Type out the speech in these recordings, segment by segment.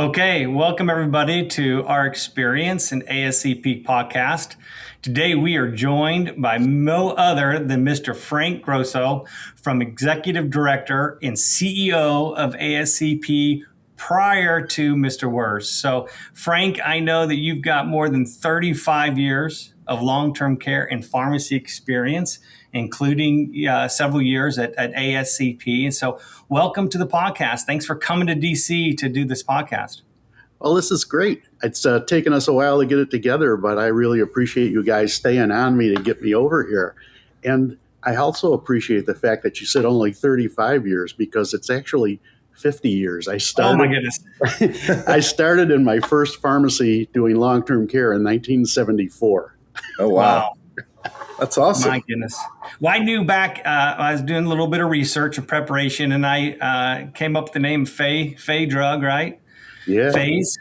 Okay, welcome everybody to Rxperience and ASCP podcast. Today we are joined by no other than Mr. Frank Grosso, from Executive Director and CEO of ASCP prior to Mr. Wurs. So Frank, I know that you've got more than 35 years of long-term care and pharmacy experience, including several years at ASCP. And so welcome to the podcast. Thanks for coming to DC to do this podcast. Well, this is great. It's taken us a while to get it together, but I really appreciate you guys staying on me to get me over here. And I also appreciate the fact that you said only 35 years, because it's actually 50 years. Oh my goodness. I started in my first pharmacy doing long-term care in 1974. Oh, wow. That's awesome. My goodness. Well, I knew back, I was doing a little bit of research and preparation, and I came up with the name Fay drug, right? Yeah. Phase.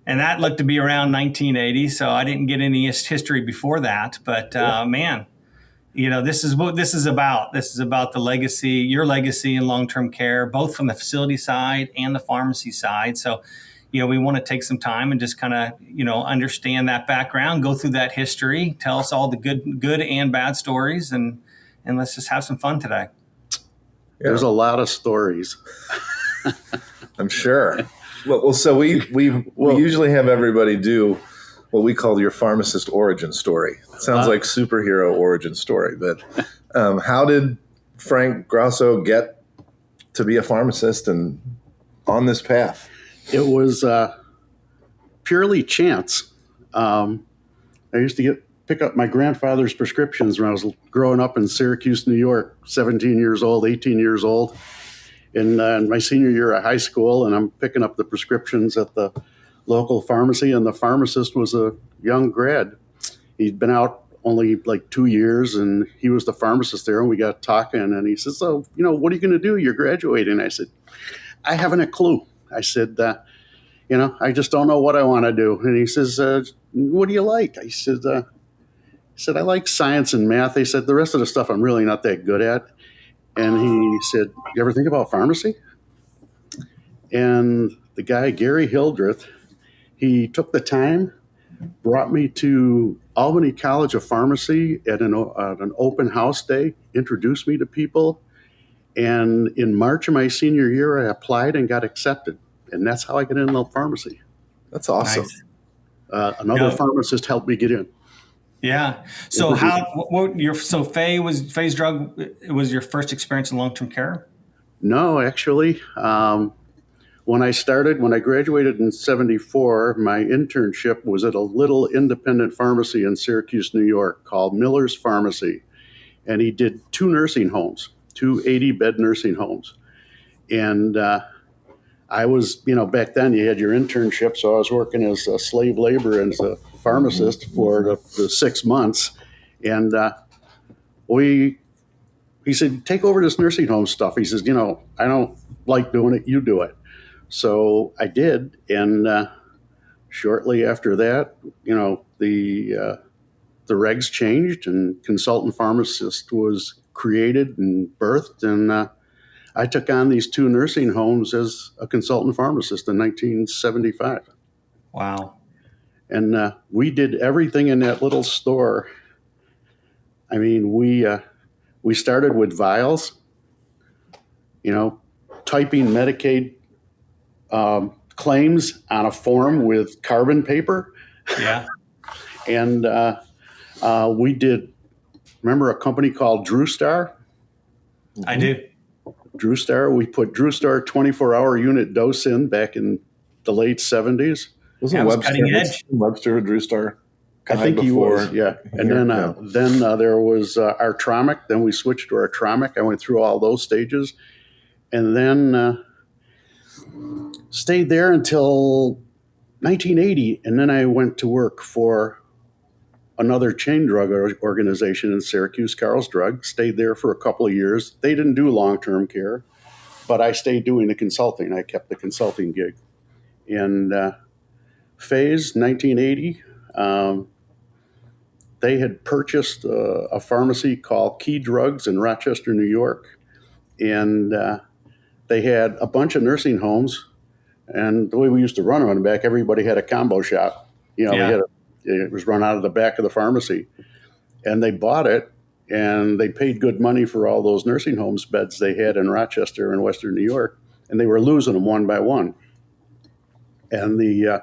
And that looked to be around 1980. So I didn't get any history before that. But man, you know, this is what this is about. This is about the legacy, your legacy in long-term care, both from the facility side and the pharmacy side. So, you know, we want to take some time and just kind of, you know, understand that background, go through that history, tell us all the good and bad stories, and let's just have some fun today. Yeah. There's a lot of stories. I'm sure. Well, so we usually have everybody do what we call your pharmacist origin story. It sounds like superhero origin story, but how did Frank Grosso get to be a pharmacist and on this path? It was purely chance. I used to pick up my grandfather's prescriptions when I was growing up in Syracuse, New York, 17 years old, 18 years old. In my senior year of high school, and I'm picking up the prescriptions at the local pharmacy, and the pharmacist was a young grad. He'd been out only like 2 years, and he was the pharmacist there, and we got talking, and he says, "So, you know, what are you going to do? You're graduating." I said, "I haven't a clue." I said, "You know, I just don't know what I want to do." And he says, "What do you like?" I said, "I like science and math." He said, "The rest of the stuff I'm really not that good at." And he said, "You ever think about pharmacy?" And the guy, Gary Hildreth, he took the time, brought me to Albany College of Pharmacy at an open house day, introduced me to people. And in March of my senior year, I applied and got accepted. And that's how I got into pharmacy. That's awesome. Nice. Another pharmacist helped me get in. Yeah. So Fay's drug was your first experience in long-term care? No, actually. When I graduated in 74, my internship was at a little independent pharmacy in Syracuse, New York called Miller's Pharmacy. And he did 2 nursing homes, 2 80-bed nursing homes. And I was, back then you had your internship, so I was working as a slave labor and as a pharmacist for the 6 months. And he said, "Take over this nursing home stuff." He says, "I don't like doing it, you do it." So I did. And shortly after that, the regs changed and consultant pharmacist was created and birthed. And I took on these 2 nursing homes as a consultant pharmacist in 1975. Wow. And we did everything in that little store. I mean, we started with vials, typing Medicaid claims on a form with carbon paper. Yeah. And we did, remember a company called DrewStar? I do. DrewStar, we put DrewStar 24-hour unit dose in back in the late 70s. Wasn't Webster DrewStar? I think he was, yeah. And then there was Artromic. Then we switched to Artromic. I went through all those stages, and then stayed there until 1980. And then I went to work for another chain drug organization in Syracuse, Carl's Drug. Stayed there for a couple of years. They didn't do long-term care, but I stayed doing the consulting. I kept the consulting gig. And Phase 1980. They had purchased a pharmacy called Key Drugs in Rochester, New York. And they had a bunch of nursing homes And the way we used to run them in the back, everybody had a combo shop. Yeah. It was run out of the back of the pharmacy. And they bought it, and they paid good money for all those nursing homes beds they had in Rochester and Western New York. And they were losing them one by one. And the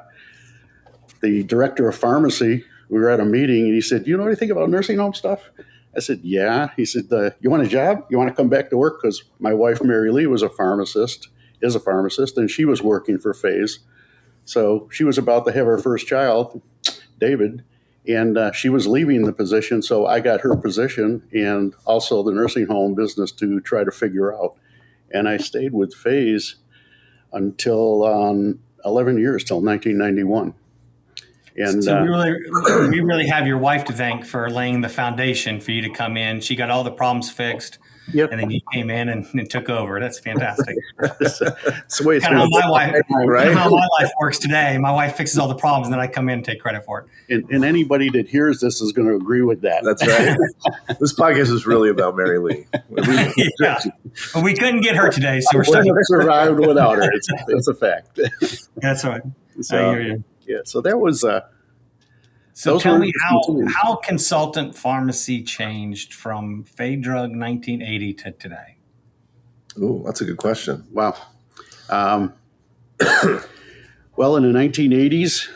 director of pharmacy, we were at a meeting, and he said, "You know anything about nursing home stuff?" I said, "Yeah." He said, "You want a job? You want to come back to work?" Because my wife, Mary Lee, is a pharmacist, and she was working for Phase. So she was about to have her first child, David, and she was leaving the position. So I got her position and also the nursing home business to try to figure out. And I stayed with Phase until 11 years, till 1991. And so we really have your wife to thank for laying the foundation for you to come in. She got all the problems fixed. Yep. And then you came in and took over. That's fantastic. That's the way it's kind of how right? how my life works today. My wife fixes all the problems, and then I come in and take credit for it. And anybody that hears this is going to agree with that. That's right. This podcast is really about Mary Lee. Yeah. But we couldn't get her today, so we're I stuck. wouldn't have survived without her. It's a fact. That's right. So, I hear you. yeah. So that was. So tell me how consultant pharmacy changed from Fay Drug 1980 to today. Ooh, that's a good question. Wow. Well, in the 1980s,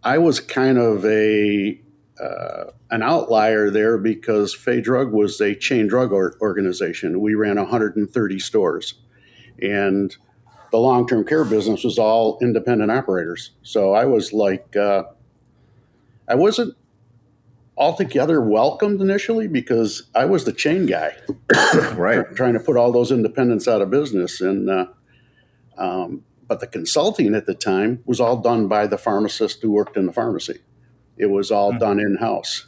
I was kind of an outlier there because Fay Drug was a chain drug organization. We ran 130 stores, and the long-term care business was all independent operators. So I was like, I wasn't altogether welcomed initially because I was the chain guy, Right. trying to put all those independents out of business. And but the consulting at the time was all done by the pharmacist who worked in the pharmacy. It was all done in-house.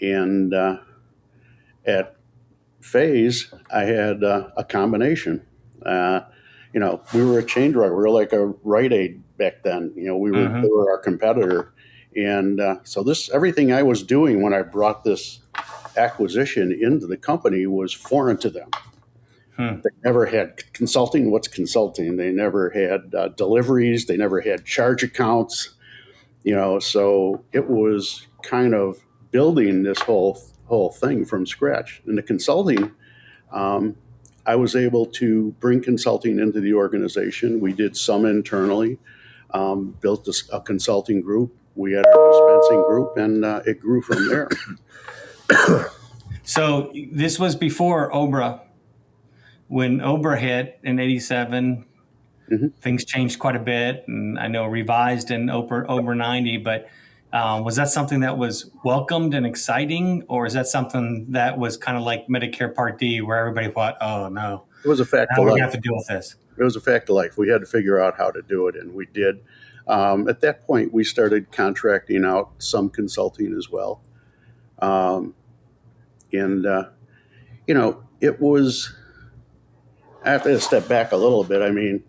And at Phase, I had a combination. We were a chain drug. We were like a Rite Aid back then. They were our competitor. And so everything I was doing when I brought this acquisition into the company was foreign to them. They never had consulting. What's consulting? They never had deliveries. They never had charge accounts. So it was kind of building this whole thing from scratch. And the consulting, I was able to bring consulting into the organization. We did some internally, built a consulting group. We had our dispensing group, and it grew from there. So this was before OBRA. When OBRA hit in 87, things changed quite a bit. And I know revised in OBRA 90, but was that something that was welcomed and exciting, or is that something that was kind of like Medicare Part D, where everybody thought, "Oh no, it was a fact now of we life. have to deal with this"? It was a fact of life. We had to figure out how to do it, and we did. At that point, we started contracting out some consulting as well, it was. I have to step back a little bit. I mean,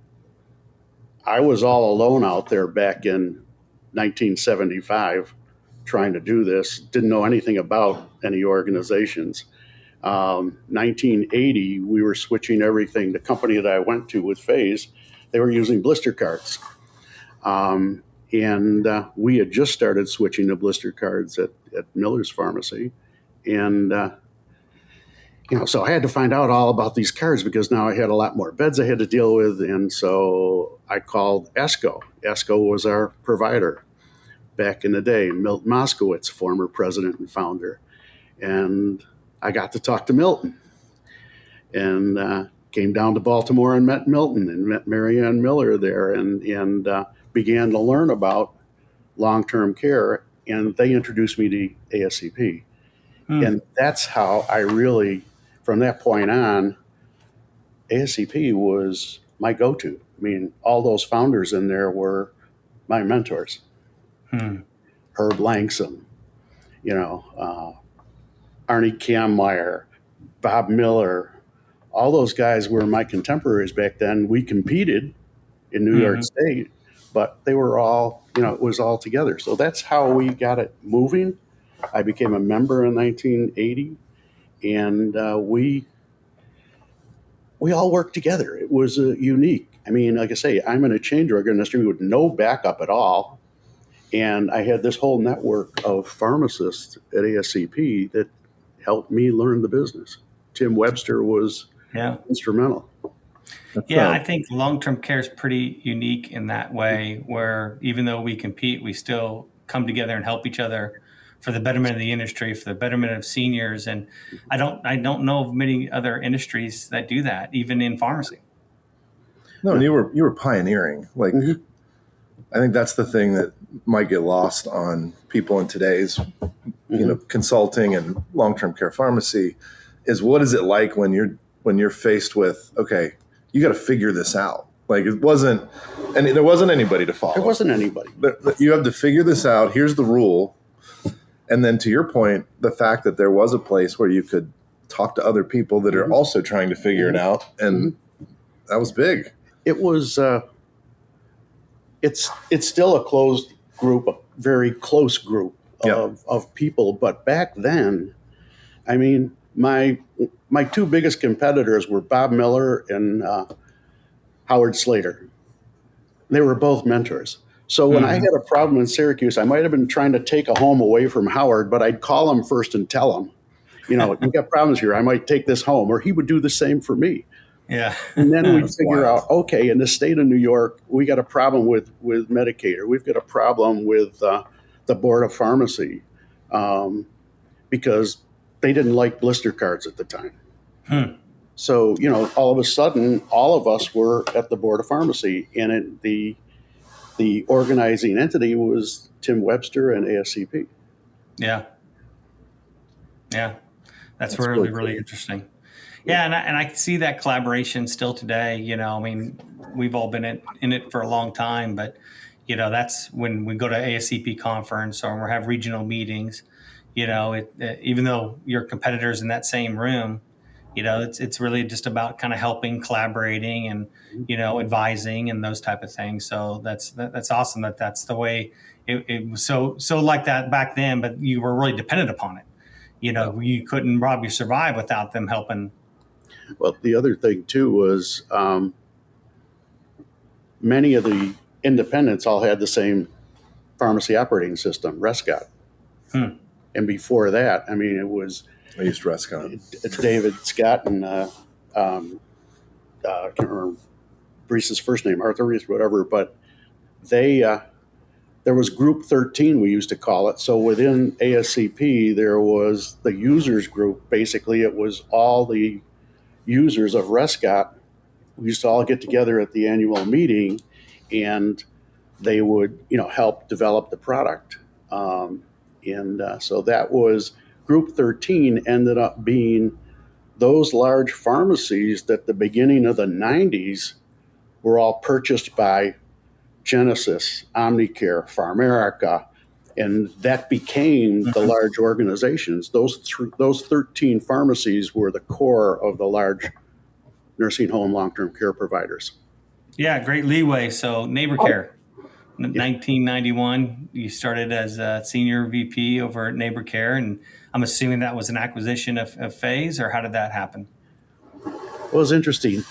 I was all alone out there back in 1975 trying to do this. Didn't know anything about any organizations. 1980, we were switching everything. The company that I went to with Phase, they were using blister cards. And we had just started switching to blister cards at Miller's Pharmacy. And so I had to find out all about these cards because now I had a lot more beds I had to deal with. And so I called ESCO. ESCO was our provider back in the day. Milton Moskowitz, former president and founder. And I got to talk to Milton. And came down to Baltimore and met Milton and met Mary Ann Miller there and began to learn about long-term care. And they introduced me to ASCP. And that's how I really... From that point on, ASCP was my go-to. I mean, all those founders in there were my mentors. Herb Langsam, Arnie Kammeyer, Bob Miller. All those guys were my contemporaries back then. We competed in New York State, but they were all, it was all together. So that's how we got it moving. I became a member in 1980. And we all worked together. It was unique. I mean, like I say, I'm in a change order industry with no backup at all. And I had this whole network of pharmacists at ASCP that helped me learn the business. Tim Webster was instrumental. Yeah, I think long-term care is pretty unique in that way, where even though we compete, we still come together and help each other for the betterment of the industry, for the betterment of seniors. And I don't know of many other industries that do that, even in pharmacy. No, and you were pioneering. Like, I think that's the thing that might get lost on people in today's, consulting and long-term care pharmacy, is what is it like when you're faced with, okay, you got to figure this out. Like, it wasn't, and there wasn't anybody to follow. There wasn't anybody. But you have to figure this out. Here's the rule. And then to your point, the fact that there was a place where you could talk to other people that are also trying to figure it out. And that was big. It was, it's still a closed group, a very close group of people. But back then, I mean, my two biggest competitors were Bob Miller and Howard Slater. They were both mentors. So when I had a problem in Syracuse, I might have been trying to take a home away from Howard, but I'd call him first and tell him, you got problems here. I might take this home, or he would do the same for me. Yeah. And then we'd figure out, okay, in the state of New York, we got a problem with Medicaid, or we've got a problem with the Board of Pharmacy because they didn't like blister cards at the time. So, all of a sudden, all of us were at the Board of Pharmacy, and the organizing entity was Tim Webster and ASCP. Yeah. That's really, really interesting. Yeah, and I see that collaboration still today. I mean, we've all been in it for a long time, but, that's when we go to ASCP conference or we have regional meetings, even though your competitors in that same room, it's really just about kind of helping, collaborating, and advising and those type of things. So that's awesome that's the way it was so like that back then. But you were really dependent upon it. You couldn't probably survive without them helping. Well, the other thing too was many of the independents all had the same pharmacy operating system, Rescott. And before that, I mean, it was. I used Rescott. David Scott and I can't remember Reese's first name, Arthur Reese, whatever. But there was Group 13, we used to call it. So within ASCP, there was the users group. Basically, it was all the users of Rescott. We used to all get together at the annual meeting, and they would, help develop the product. So that was. Group 13 ended up being those large pharmacies that the beginning of the 90s were all purchased by Genesis, Omnicare, PharMerica, and that became the large organizations. Those 13 pharmacies were the core of the large nursing home long-term care providers. Yeah, great leeway. So NeighborCare. 1991, you started as a senior VP over at NeighborCare, and I'm assuming that was an acquisition of Phase, or how did that happen? Well, it was interesting.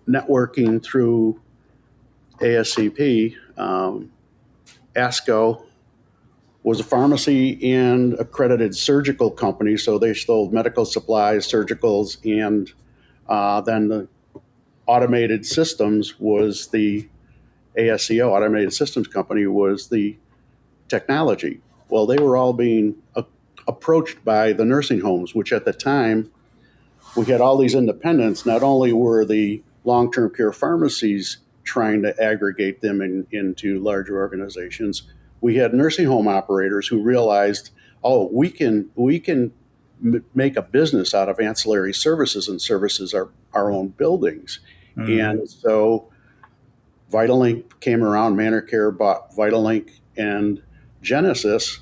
Networking through ASCP, ASCO was a pharmacy and accredited surgical company, so they sold medical supplies, surgicals, and then the automated systems was the ASCO, Automated Systems Company, was the technology. Well, they were all being approached by the nursing homes, which at the time, we had all these independents. Not only were the long-term care pharmacies trying to aggregate them into larger organizations, we had nursing home operators who realized, we can make a business out of ancillary services and services our own buildings. And so VitalLink came around, ManorCare bought VitalLink, and Genesis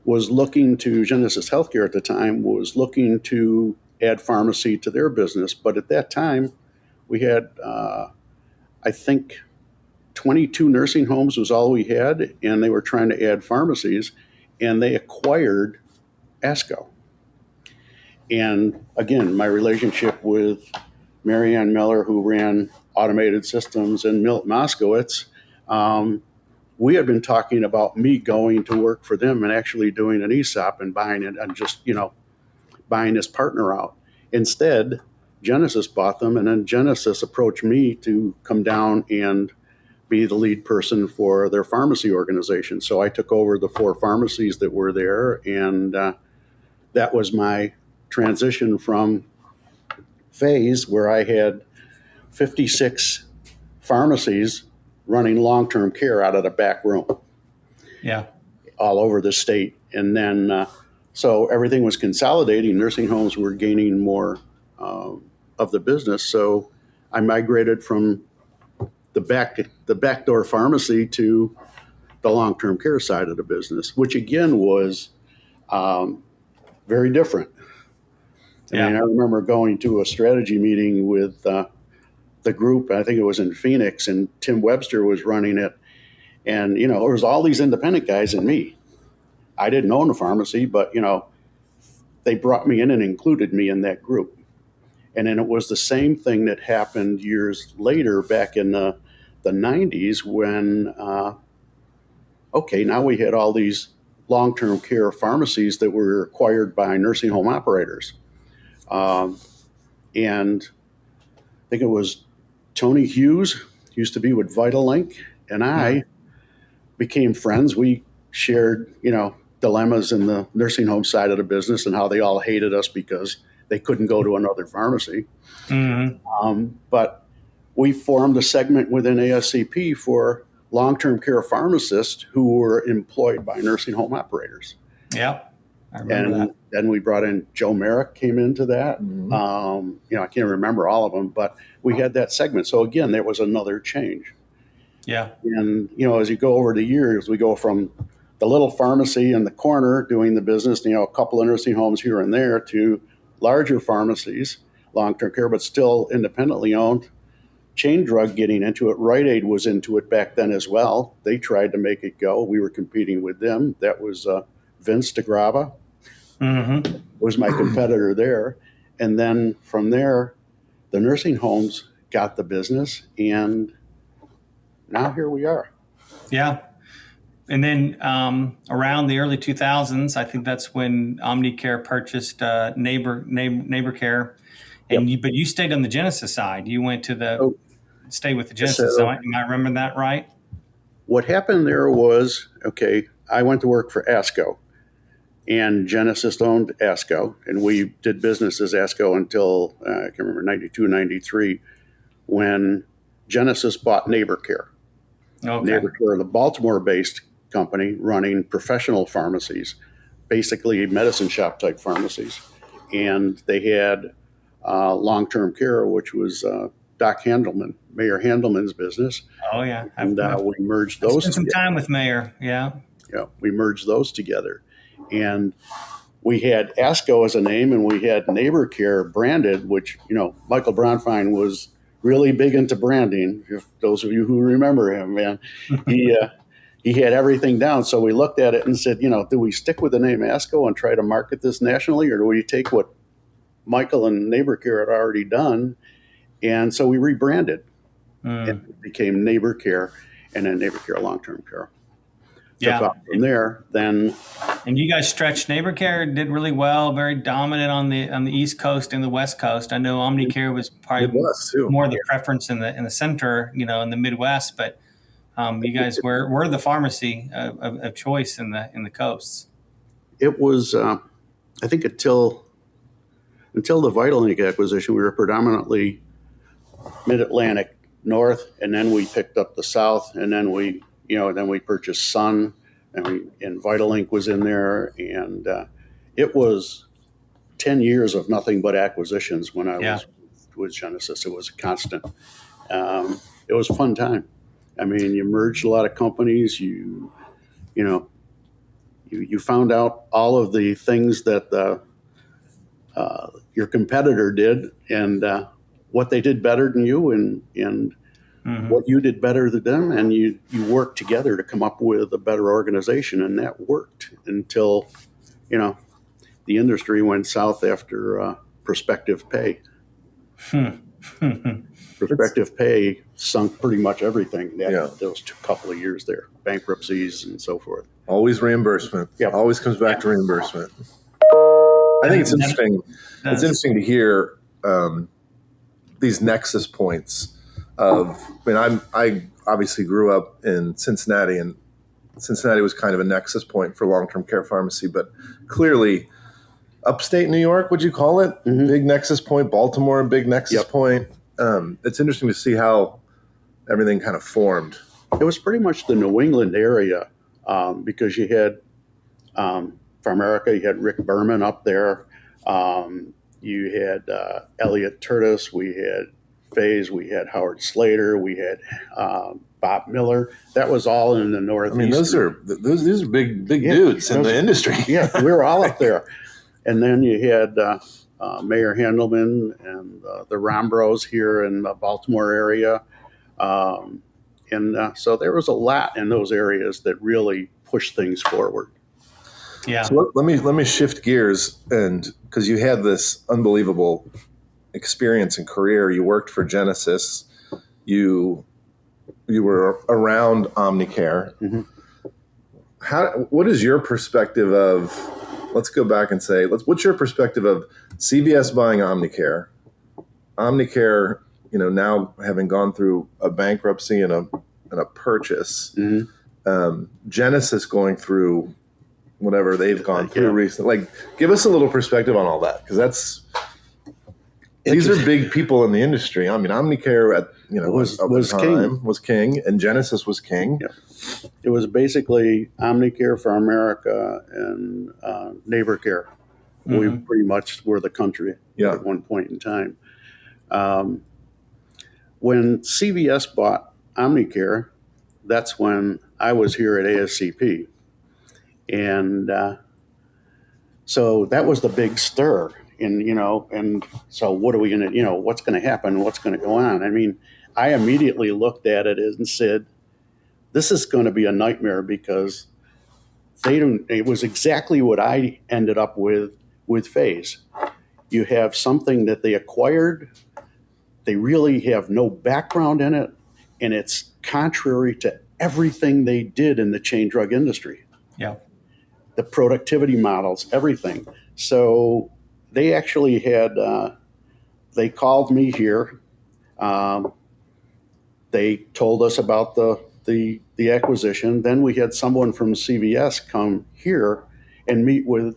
Healthcare at the time was looking to add pharmacy to their business. But at that time, we had, I think, 22 nursing homes was all we had, and they were trying to add pharmacies, and they acquired ASCO. And again, my relationship with Marianne Miller, who ran Automated Systems, and Milt Moskowitz, we had been talking about me going to work for them and actually doing an ESOP and buying it and just, buying this partner out. Instead, Genesis bought them, and then Genesis approached me to come down and be the lead person for their pharmacy organization. So I took over the 4 pharmacies that were there, and that was my transition from phase where I had 56 pharmacies running long-term care out of the back room. Yeah. All over the state. And then, so everything was consolidating. Nursing homes were gaining more of the business. So I migrated from the backdoor pharmacy to the long-term care side of the business, which again was very different. Yeah. I mean, I remember going to a strategy meeting with the group. I think it was in Phoenix, and Tim Webster was running it. And, there was all these independent guys and me. I didn't own a pharmacy, but, they brought me in and included me in that group. And then it was the same thing that happened years later back in the 90s when, now we had all these long-term care pharmacies that were acquired by nursing home operators. And I think it was Tony Hughes, used to be with Vitalink, and I became friends. We shared, dilemmas in the nursing home side of the business and how they all hated us because they couldn't go to another pharmacy. Mm-hmm. But we formed a segment within ASCP for long-term care pharmacists who were employed by nursing home operators. Yeah, I remember that. Then we brought in Joe Merrick came into that. Mm-hmm. I can't remember all of them, but we had that segment. So again, there was another change. Yeah. And, as you go over the years, we go from the little pharmacy in the corner doing the business, a couple of nursing homes here and there, to larger pharmacies, long-term care, but still independently owned. Chain Drug getting into it. Rite Aid was into it back then as well. They tried to make it go. We were competing with them. That was Vince DeGrava. Mm-hmm. Was my competitor there. And then from there, the nursing homes got the business, and now here we are. Yeah. And then around the early 2000s, I think that's when Omnicare purchased Neighbor Care. And but you stayed on the Genesis side. You went to stay with the Genesis. So, Am I remembering that right? What happened there was, I went to work for ASCO, and Genesis owned ASCO, and we did business as ASCO until, I can remember, 92, 93, when Genesis bought Neighbor Care. Okay. Neighbor Care, the Baltimore-based company running professional pharmacies, basically medicine shop type pharmacies. And they had long-term care, which was Doc Handelman, Mayor Handelman's business. Oh, yeah. And we merged those. Spent some time with Mayor, yeah. Yeah, we merged those together. And we had ASCO as a name, and we had Neighbor Care branded, which, Michael Bronfine was really big into branding. If those of you who remember him, man, he had everything down. So we looked at it and said, do we stick with the name ASCO and try to market this nationally, or do we take what Michael and Neighbor Care had already done? And so we rebranded. It became Neighbor Care, and then Neighbor Care Long-Term Care. Yeah. From there, then. And you guys stretched. Neighbor Care did really well, very dominant on the East Coast and the West Coast. I know Omnicare was probably more the preference in the center, in the Midwest, but you guys were the pharmacy of choice in the coasts. It was, I think, until the Vitalink acquisition, we were predominantly Mid-Atlantic North, and then we picked up the South, and then we purchased Sun, and Vitalink was in there, and it was 10 years of nothing but acquisitions when I was with Genesis. It was a constant. It was a fun time. I mean, you merged a lot of companies. You found out all of the things that your competitor did, and what they did better than you, and what you did better than them, and you worked together to come up with a better organization, and that worked until, the the industry went south after prospective pay. Prospective pay sunk pretty much everything. Those couple of years there, bankruptcies and so forth. Always reimbursement. Yep. Always comes back to reimbursement. I think it's interesting. It's interesting to hear these nexus points of. I mean, I obviously grew up in Cincinnati, and Cincinnati was kind of a nexus point for long-term care pharmacy, but clearly, upstate New York, would you call it? Mm-hmm. Big nexus point. Baltimore, big nexus point. It's interesting to see how everything kind of formed. It was pretty much the New England area because you had PharMerica, you had Rick Berman up there, you had Elliot Tertis, we had Faze, we had Howard Slater, we had Bob Miller. That was all in the Northeast. I mean, these are big dudes in the industry. Yeah, we were all up there. And then you had Mayor Handelman and the Rombros here in the Baltimore area. So there was a lot in those areas that really pushed things forward. Yeah. So let me shift gears, and because you had this unbelievable experience and career, you worked for Genesis, you were around Omnicare. Mm-hmm. What is your perspective of? Let's go back and say, what's your perspective of CVS buying Omnicare? Omnicare, now having gone through a bankruptcy and a purchase, mm-hmm. Genesis going through whatever they've gone through recently. Like, give us a little perspective on all that, because these are big people in the industry. I mean, Omnicare was king, and Genesis was king. Yeah. It was basically Omnicare, PharMerica, and NeighborCare. Mm-hmm. We pretty much were the country at one point in time. When CVS bought Omnicare, that's when I was here at ASCP. And so that was the big stir. And so what are we going to, what's going to happen? What's going to go on? I mean, I immediately looked at it and said, this is going to be a nightmare, because it was exactly what I ended up with Faze. You have something that they acquired. They really have no background in it, and it's contrary to everything they did in the chain drug industry. Yeah. The productivity models, everything. So they actually had, they called me here. They told us about the acquisition. Then we had someone from CVS come here and meet with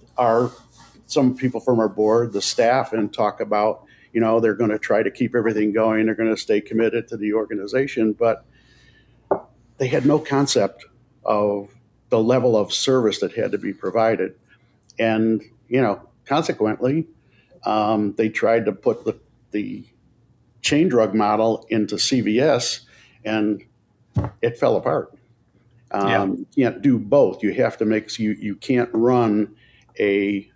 some people from our board, the staff, and talk about, they're going to try to keep everything going. They're going to stay committed to the organization, but they had no concept of the level of service that had to be provided. And, consequently, they tried to put the chain drug model into CVS, and it fell apart. You can't do both. You have to you can't run a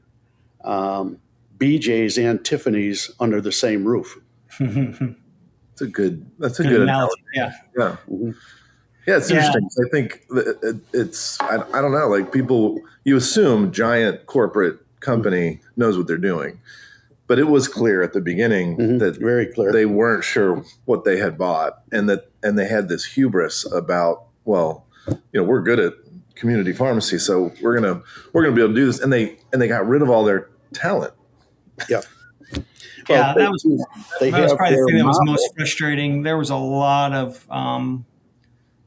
BJ's and Tiffany's under the same roof. That's a good analogy. Yeah. Yeah. Mm-hmm. Yeah, it's interesting. I think it's, I don't know, like you assume giant corporate company knows what they're doing. But it was clear at the beginning that very clear. They weren't sure what they had bought, and they had this hubris about, we're good at community pharmacy, so we're gonna be able to do this, and they got rid of all their talent. Yeah. That was probably the thing that was most frustrating. There was a lot of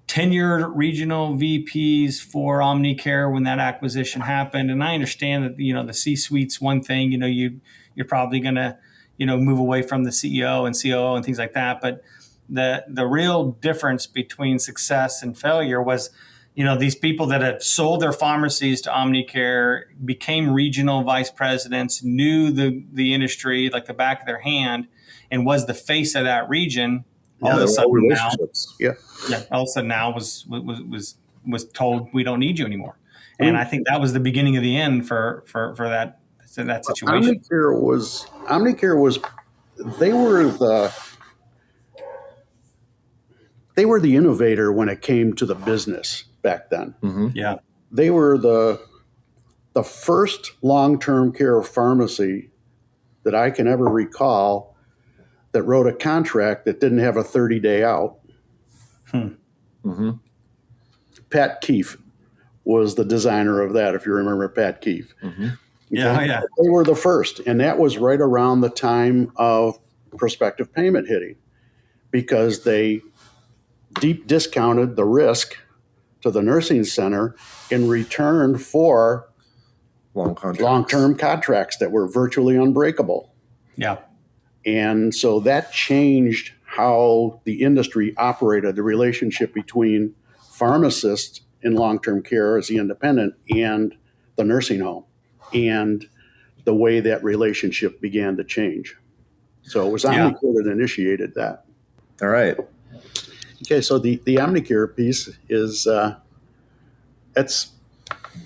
tenured regional VPs for Omnicare when that acquisition happened, and I understand that the C-suite's one thing. You're probably going to, move away from the CEO and COO and things like that. But the real difference between success and failure was, these people that had sold their pharmacies to Omnicare became regional vice presidents, knew the industry like the back of their hand, and was the face of that region. All of a sudden now was told, we don't need you anymore. And I think that was the beginning of the end for that. So that situation. Omnicare was they were the innovator when it came to the business back then. Mm-hmm. Yeah. They were the the first long-term care pharmacy that I can ever recall that wrote a contract that didn't have a 30-day out. Mm-hmm. Pat Keefe was the designer of that, if you remember Pat Keefe. Mm-hmm. Yeah. They were the first, and that was right around the time of prospective payment hitting, because they deep discounted the risk to the nursing center in return for long-term contracts that were virtually unbreakable. Yeah. And so that changed how the industry operated, the relationship between pharmacists in long-term care as the independent and the nursing home, and the way that relationship began to change. So it was Omnicare that initiated that. All right. Okay, so the Omnicare piece is it's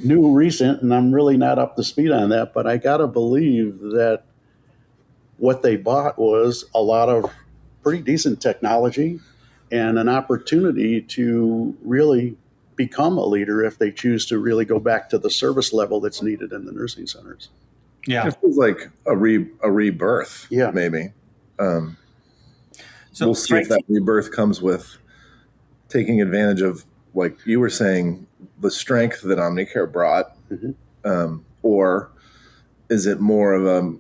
new, recent, and I'm really not up to speed on that, but I got to believe that what they bought was a lot of pretty decent technology and an opportunity to really become a leader if they choose to really go back to the service level that's needed in the nursing centers. Yeah. It feels like a rebirth, Yeah. maybe. So We'll see if that rebirth comes with taking advantage of, like you were saying, the strength that Omnicare brought, or is it more of a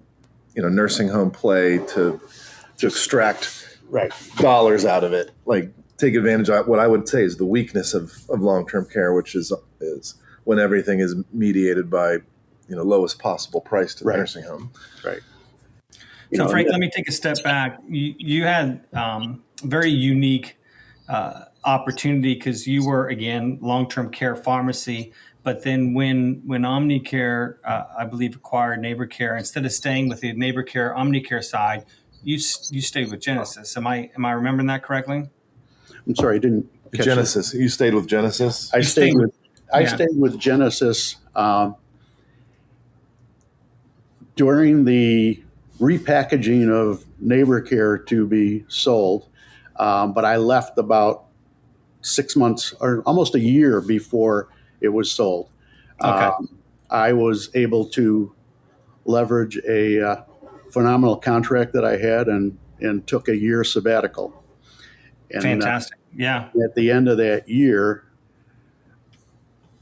nursing home play to extract dollars out of it, like take advantage of what I would say is the weakness of long-term care, which is when everything is mediated by lowest possible price to the nursing home. Right. So Frank, let me take a step back. You had very unique opportunity because you were, again, long-term care pharmacy. But then when Omnicare, I believe, acquired NeighborCare, instead of staying with the NeighborCare, Omnicare side, you stayed with Genesis. Am I remembering that correctly? I'm sorry, I didn't catch Genesis. You stayed with Genesis? I stayed with Genesis during the repackaging of NeighborCare to be sold, but I left about 6 months or almost a year before it was sold. Okay. I was able to leverage a phenomenal contract that I had and took a year sabbatical. And, fantastic. Yeah. At the end of that year,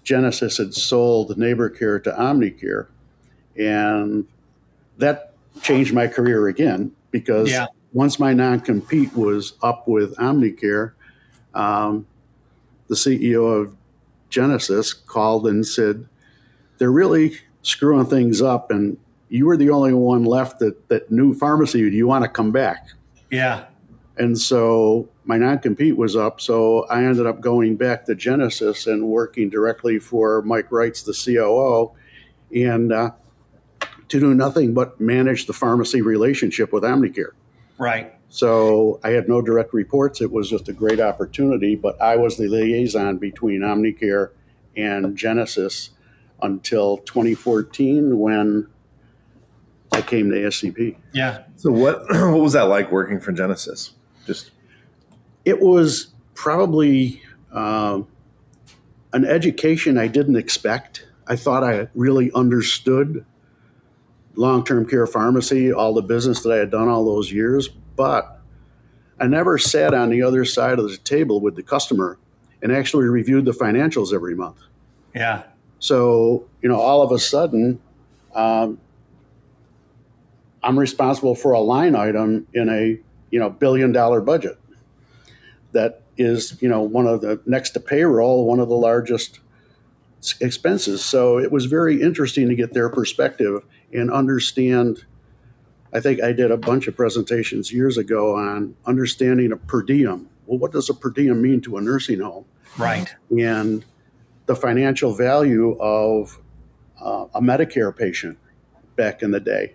Genesis had sold NeighborCare to Omnicare, and that changed my career again, because once my non-compete was up with Omnicare, the CEO of Genesis called and said, they're really screwing things up, and you were the only one left that knew pharmacy. Do you want to come back? Yeah. And so my non-compete was up, so I ended up going back to Genesis and working directly for Mike Wrights, the COO, and to do nothing but manage the pharmacy relationship with Omnicare. Right. So I had no direct reports. It was just a great opportunity, but I was the liaison between Omnicare and Genesis until 2014 when I came to ASCP. Yeah. So what was that like working for Genesis? It was probably an education I didn't expect. I thought I really understood long-term care pharmacy, all the business that I had done all those years, but I never sat on the other side of the table with the customer and actually reviewed the financials every month. Yeah. So, all of a sudden, I'm responsible for a line item in a, $1 billion budget. That is, one of the next to payroll, one of the largest expenses. So it was very interesting to get their perspective and understand. I think I did a bunch of presentations years ago on understanding a per diem. Well, what does a per diem mean to a nursing home? Right. And the financial value of a Medicare patient back in the day.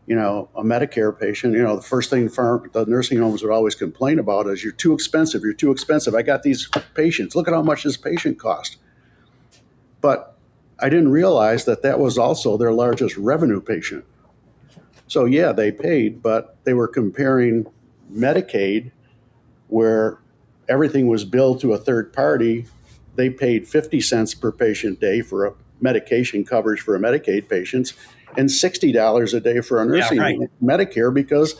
A Medicare patient, the first thing the nursing homes would always complain about is, you're too expensive. You're too expensive. I got these patients. Look at how much this patient cost. But I didn't realize that was also their largest revenue patient. So yeah, they paid, but they were comparing Medicaid, where everything was billed to a third party. They paid 50 cents per patient day for a medication coverage for Medicaid patients and $60 a day for a nursing home Medicare, because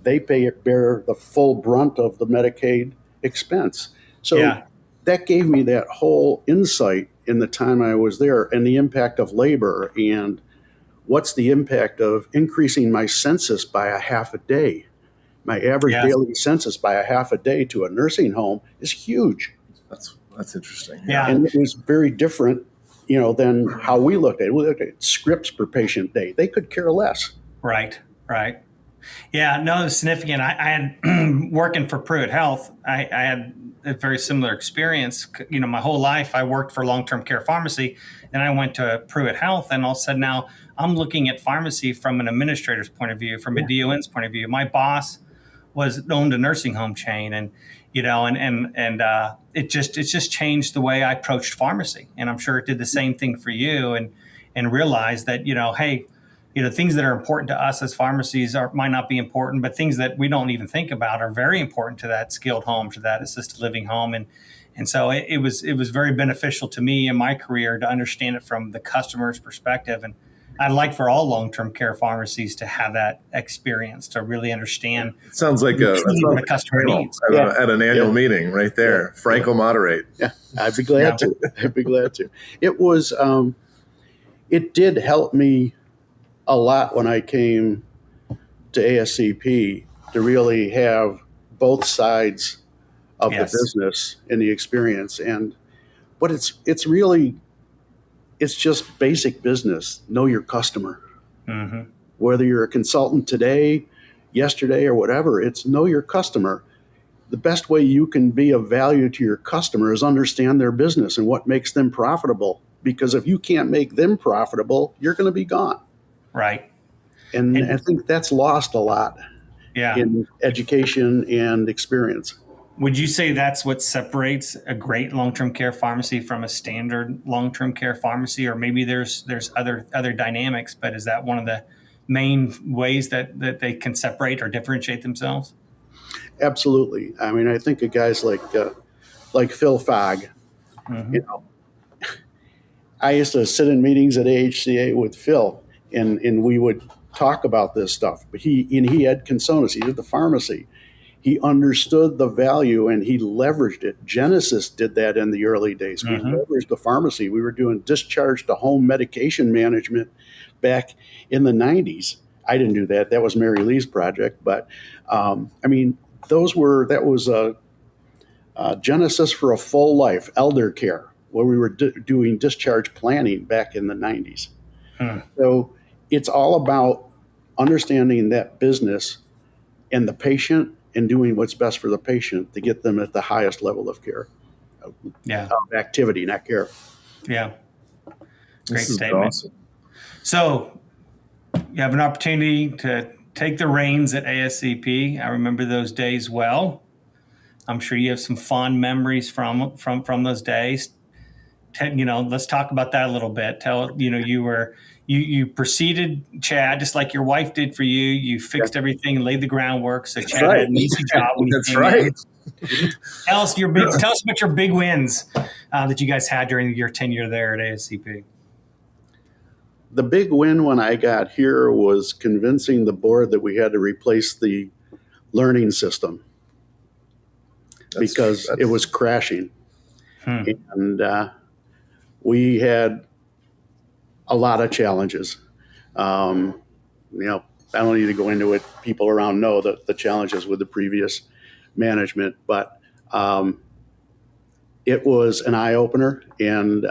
they bear the full brunt of the Medicaid expense. So that gave me that whole insight in the time I was there, and the impact of labor, and what's the impact of increasing my census by a half a day. My average daily census by a half a day to a nursing home is huge. That's interesting. Yeah. And it was very different, than how we looked at it. We looked at scripts per patient day. They could care less. Right. Yeah, no, it was significant. I had working for Pruitt Health, I had a very similar experience. My whole life I worked for long-term care pharmacy, and I went to Pruitt Health, and all of a sudden now I'm looking at pharmacy from an administrator's point of view, from a DON's point of view. My boss owned a nursing home chain, and it just changed the way I approached pharmacy. And I'm sure it did the same thing for you, and realized that, hey, things that are important to us as pharmacies might not be important, but things that we don't even think about are very important to that skilled home, to that assisted living home. And so it was very beneficial to me in my career to understand it from the customer's perspective. And I'd like for all long-term care pharmacies to have that experience, to really understand. It sounds like what a customer needs. At an annual meeting right there. Frank will moderate. Yeah, I'd be glad to. I'd be glad to. It was, it did help me a lot when I came to ASCP to really have both sides of the business and the experience. But it's really, it's just basic business. Know your customer. Mm-hmm. Whether you're a consultant today, yesterday, or whatever, it's know your customer. The best way you can be of value to your customer is understand their business and what makes them profitable. Because if you can't make them profitable, you're going to be gone. Right. And I think that's lost a lot in education and experience. Would you say that's what separates a great long-term care pharmacy from a standard long-term care pharmacy? Or maybe there's other dynamics, but is that one of the main ways that they can separate or differentiate themselves? Absolutely. I mean, I think of guys like Phil Fogg. Mm-hmm. I used to sit in meetings at AHCA with Phil, and we would talk about this stuff. But he had Consonas. He did the pharmacy. He understood the value, and he leveraged it. Genesis did that in the early days. Mm-hmm. We leveraged the pharmacy. We were doing discharge to home medication management back in the 90s. I didn't do that. That was Mary Lee's project. But, that was a Genesis for a full life, elder care, where we were doing discharge planning back in the 90s. So it's all about understanding that business and the patient and doing what's best for the patient to get them at the highest level of care. Activity, not care. Yeah. Great statement. Awesome. So you have an opportunity to take the reins at ASCP. I remember those days well. I'm sure you have some fond memories from those days. Let's talk about that a little bit. You preceded Chad just like your wife did for you. You fixed everything, laid the groundwork. So Chad had an easy job. That's right. Tell us about your big wins that you guys had during your tenure there at ASCP. The big win when I got here was convincing the board that we had to replace the learning system because it was crashing. And we had a lot of challenges. I don't need to go into it. People around know the challenges with the previous management, but it was an eye-opener, and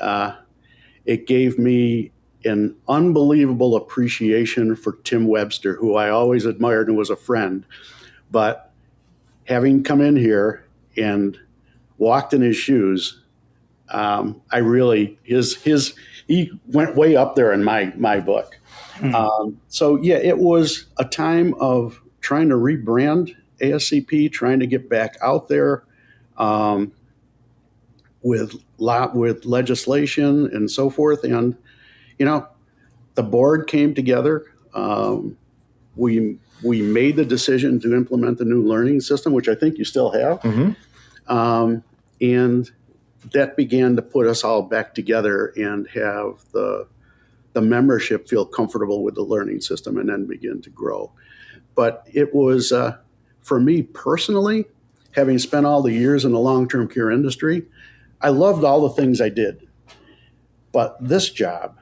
it gave me an unbelievable appreciation for Tim Webster, who I always admired and was a friend. But having come in here and walked in his shoes, he went way up there in my book. It was a time of trying to rebrand ASCP, trying to get back out there with legislation and so forth. And, the board came together. We made the decision to implement the new learning system, which I think you still have. Mm-hmm. And that began to put us all back together and have the membership feel comfortable with the learning system and then begin to grow. But it was, for me personally, having spent all the years in the long-term care industry, I loved all the things I did. But this job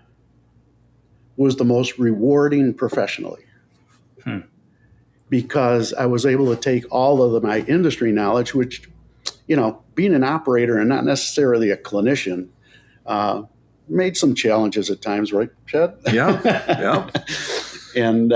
was the most rewarding professionally. Because I was able to take all of my industry knowledge, which, being an operator and not necessarily a clinician, made some challenges at times, right, Chad? Yeah. And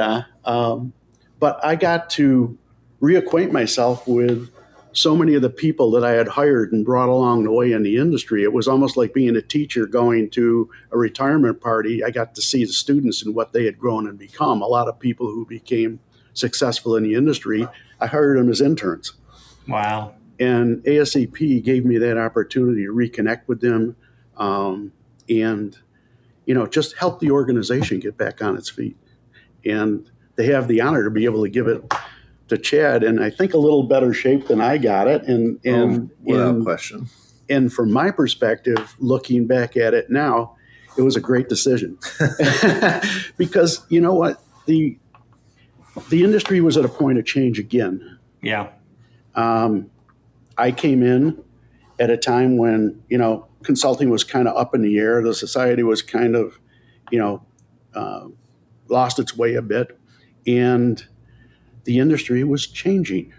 but I got to reacquaint myself with so many of the people that I had hired and brought along the way in the industry. It was almost like being a teacher going to a retirement party. I got to see the students and what they had grown and become. A lot of people who became successful in the industry, I hired them as interns. Wow. And ASCP gave me that opportunity to reconnect with them and, just help the organization get back on its feet. And they have the honor to be able to give it to Chad, and I think a little better shape than I got it. And without question. And from my perspective, looking back at it now, it was a great decision. Because you know what? The industry was at a point of change again. Yeah. I came in at a time when, consulting was kind of up in the air. The society was kind of, lost its way a bit. And the industry was changing.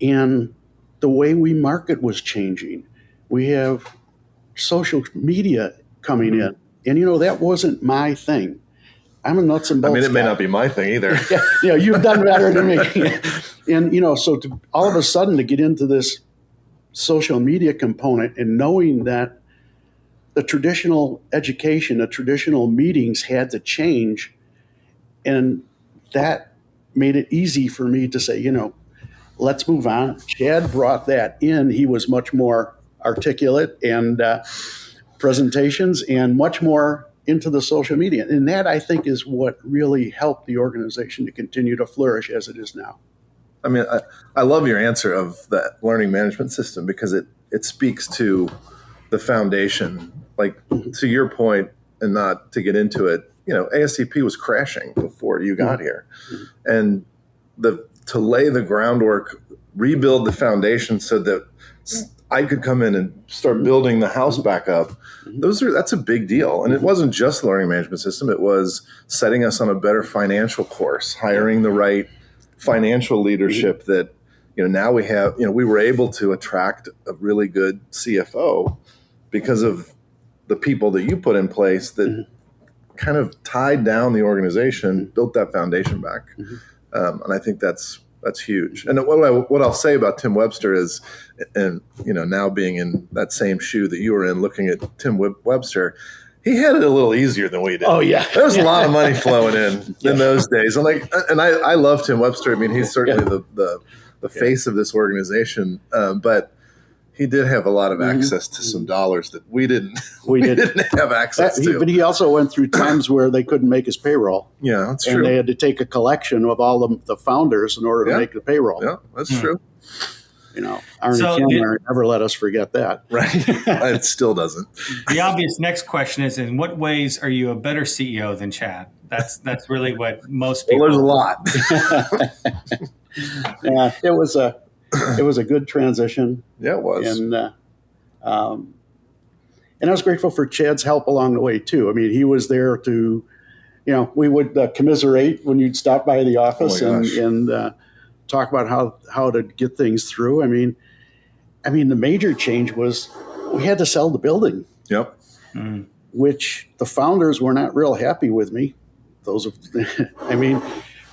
And the way we market was changing. We have social media coming in. And, that wasn't my thing. I'm a nuts and bolts it may guy. not be my thing either. You've done better than me. And, so to all of a sudden to get into this social media component and knowing that the traditional education, the traditional meetings had to change, and that made it easy for me to say, let's move on. Chad brought that in. He was much more articulate and presentations and much more into the social media. And that, I think, is what really helped the organization to continue to flourish as it is now. I love your answer of the learning management system because it speaks to the foundation. Like, to your point, and not to get into it, ASCP was crashing before you got here. And to lay the groundwork, rebuild the foundation so that I could come in and start building the house back up. That's a big deal. And it wasn't just the learning management system. It was setting us on a better financial course, hiring the right financial leadership that, now we have, we were able to attract a really good CFO because of the people that you put in place that kind of tied down the organization, built that foundation back. And I think that's huge. And what I'll say about Tim Webster is, and now being in that same shoe that you were in, looking at Tim Webster, he had it a little easier than we did. Oh yeah, there was a lot of money flowing in those days. And I love Tim Webster. I mean, he's certainly the face of this organization, but he did have a lot of access to some dollars that we didn't have access to. But he also went through times where they couldn't make his payroll. Yeah, that's true. And they had to take a collection of all the founders in order to make the payroll. Yeah, that's true. Arnie Chandler never let us forget that. Right. It still doesn't. The obvious next question is, in what ways are you a better CEO than Chad? That's really what most people... Well, there's a lot. Yeah, it was a good transition. Yeah, it was. And I was grateful for Chad's help along the way, too. I mean, he was there to, we would commiserate when you'd stop by the office and talk about how to get things through. I mean, the major change was we had to sell the building. Yep. Which the founders were not real happy with me.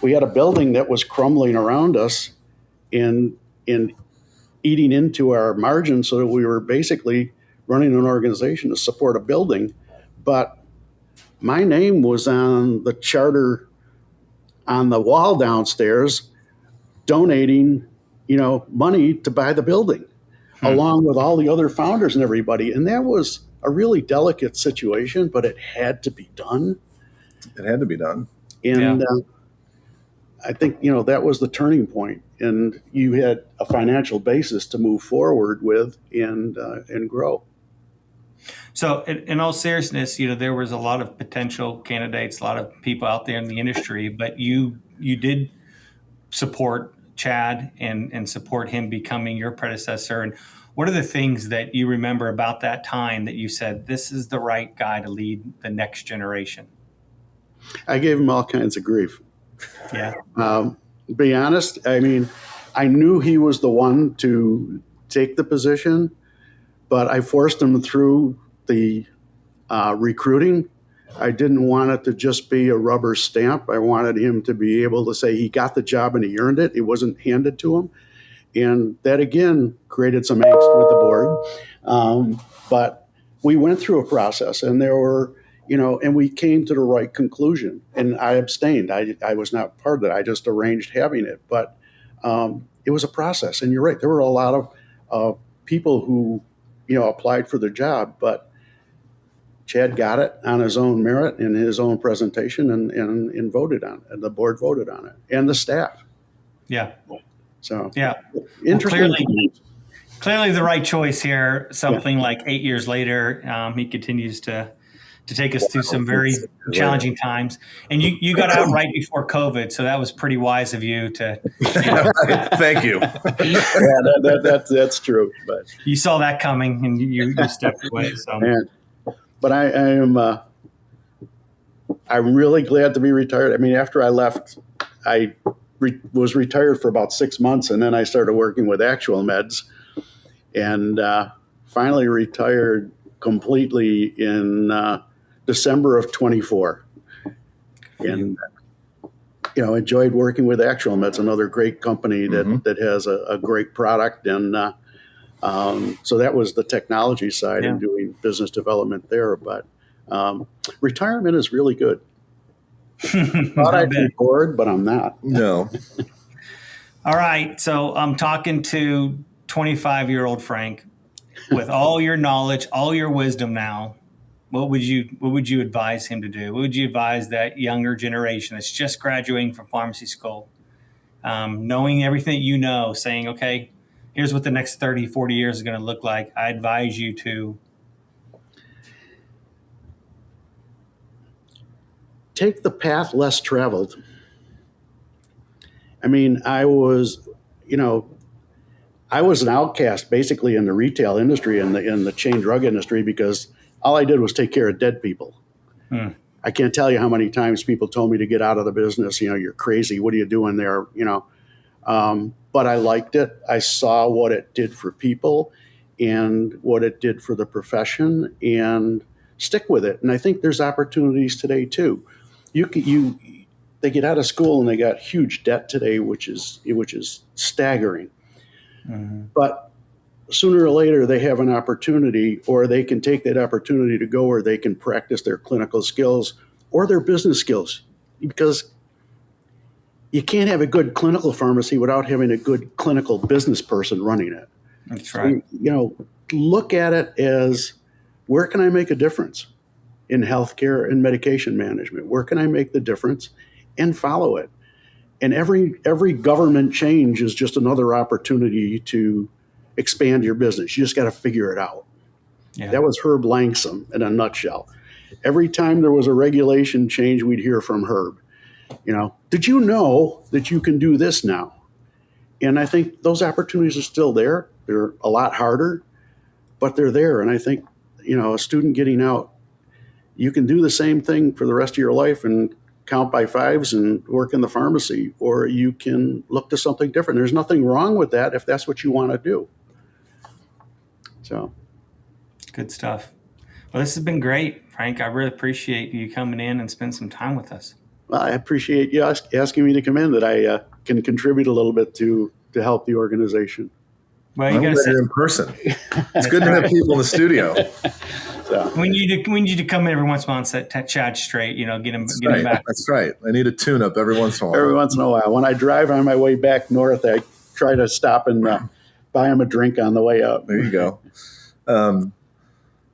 We had a building that was crumbling around us and eating into our margin, so that we were basically running an organization to support a building. But my name was on the charter on the wall downstairs, donating, money to buy the building, along with all the other founders and everybody. And that was a really delicate situation, but it had to be done. It had to be done. And I think, that was the turning point. And you had a financial basis to move forward with and grow. So, in all seriousness, there was a lot of potential candidates, a lot of people out there in the industry, but you did support Chad and support him becoming your predecessor. And what are the things that you remember about that time that you said, this is the right guy to lead the next generation? I gave him all kinds of grief. Yeah. Be honest, I mean, I knew he was the one to take the position, but I forced him through the recruiting. I didn't want it to just be a rubber stamp. I wanted him to be able to say he got the job and he earned it. It wasn't handed to him. And that, again, created some angst with the board. But we went through a process, and there were, and we came to the right conclusion. And I abstained. I was not part of it. I just arranged having it. But it was a process. And you're right. There were a lot of people who, applied for the job, but Chad got it on his own merit in his own presentation and voted on it. And the board voted on it, and the staff. Yeah. So yeah, interesting. Well, clearly the right choice here. Something like 8 years later, he continues to take us through some very challenging times. And you got out right before COVID, so that was pretty wise of you to. Thank you. Yeah, that's true. But you saw that coming, and you stepped away. So. But I'm really glad to be retired. I mean, after I left, I was retired for about 6 months, and then I started working with Actual Meds, and finally retired completely in December of 24. And enjoyed working with Actual Meds, another great company that has a great product, and so that was the technology side and doing business development there. But retirement is really good. Thought I'd be bored, but I'm not. No. All right. So I'm talking to 25-year-old Frank with all your knowledge, all your wisdom now. What would you advise him to do? What would you advise that younger generation that's just graduating from pharmacy school, knowing everything you know, saying, okay, here's what the next 30, 40 years is going to look like. I advise you to take the path less traveled. I mean, I was an outcast basically in the retail industry and in the chain drug industry because all I did was take care of dead people. I can't tell you how many times people told me to get out of the business. You're crazy. What are you doing there? But I liked it. I saw what it did for people and what it did for the profession, and stick with it. And I think there's opportunities today too. They get out of school and they got huge debt today, which is staggering. Mm-hmm. But sooner or later they have an opportunity, or they can take that opportunity to go where they can practice their clinical skills or their business skills, because you can't have a good clinical pharmacy without having a good clinical business person running it. That's right. So, look at it as, where can I make a difference in healthcare and medication management? Where can I make the difference, and follow it? And every government change is just another opportunity to expand your business. You just got to figure it out. Yeah. That was Herb Langsam in a nutshell. Every time there was a regulation change, we'd hear from Herb. Did you know that you can do this now? And I think those opportunities are still there. They're a lot harder, but they're there. And I think, a student getting out, you can do the same thing for the rest of your life and count by fives and work in the pharmacy, or you can look to something different. There's nothing wrong with that if that's what you want to do. So. Good stuff. Well, this has been great, Frank. I really appreciate you coming in and spend some time with us. Well, I appreciate you asking me to come in, that I can contribute a little bit to help the organization. Well, you got to in person. It's good to have people in the studio. So. We need to come in every once in a while and set Chad straight. Get him back. That's right. I need a tune-up every once in a while. Every once in a while, when I drive on my way back north, I try to stop and buy him a drink on the way up. There you go.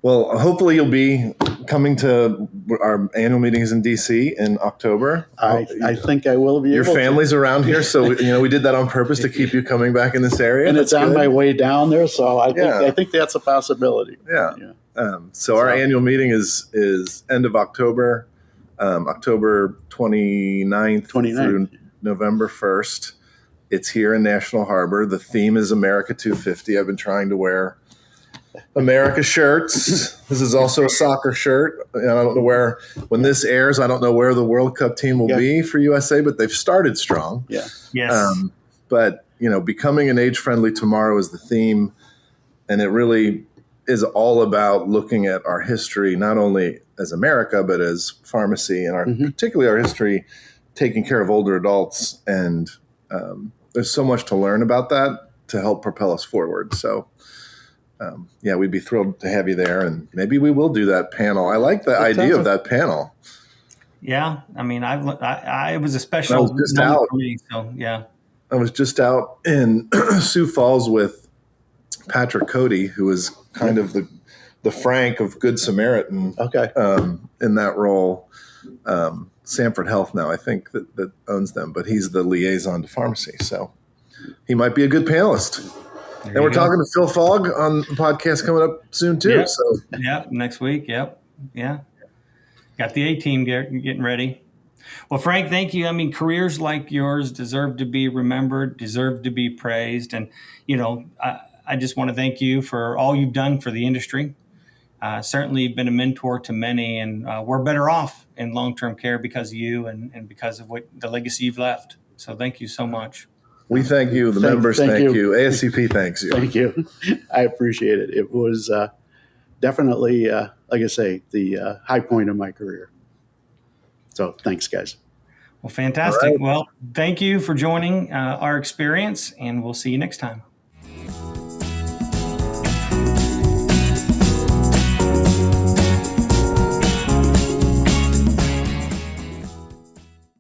Well, hopefully you'll be coming to our annual meetings in DC in October. I think I will be. Your family's around here, so we did that on purpose to keep you coming back in this area. And it's on my way down there, so I think that's a possibility. Yeah. So our annual meeting is end of October, October 29th through November 1st. It's here in National Harbor. The theme is America 250. I've been trying to wear America shirts. This is also a soccer shirt. And I don't know where, when this airs, I don't know where the World Cup team will be for USA, but they've started strong. Yeah. Yes. But, becoming an age-friendly tomorrow is the theme. And it really is all about looking at our history, not only as America, but as pharmacy and particularly our history taking care of older adults. And there's so much to learn about that to help propel us forward. So, we'd be thrilled to have you there, and maybe we will do that panel. I like the idea of that panel. Yeah, I mean, I was a special out. for me, so yeah. I was just out in Sioux Falls with Patrick Cody, who is kind of the Frank of Good Samaritan. Okay. In that role. Sanford Health now, I think, that owns them, but he's the liaison to pharmacy. So he might be a good panelist. And we're talking to Phil Fogg on the podcast coming up soon too. Yep. So Next week. Yep. Yeah. Got the A-team getting ready. Well, Frank, thank you. I mean, careers like yours deserve to be remembered, deserve to be praised. And, I just want to thank you for all you've done for the industry. Certainly you've been a mentor to many, and we're better off in long-term care because of you and because of what the legacy you've left. So thank you so much. We thank you. The members thank you. ASCP thanks you. Thank you. I appreciate it. It was definitely, like I say, the high point of my career. So thanks, guys. Well, fantastic. Right. Well, thank you for joining our experience, and we'll see you next time.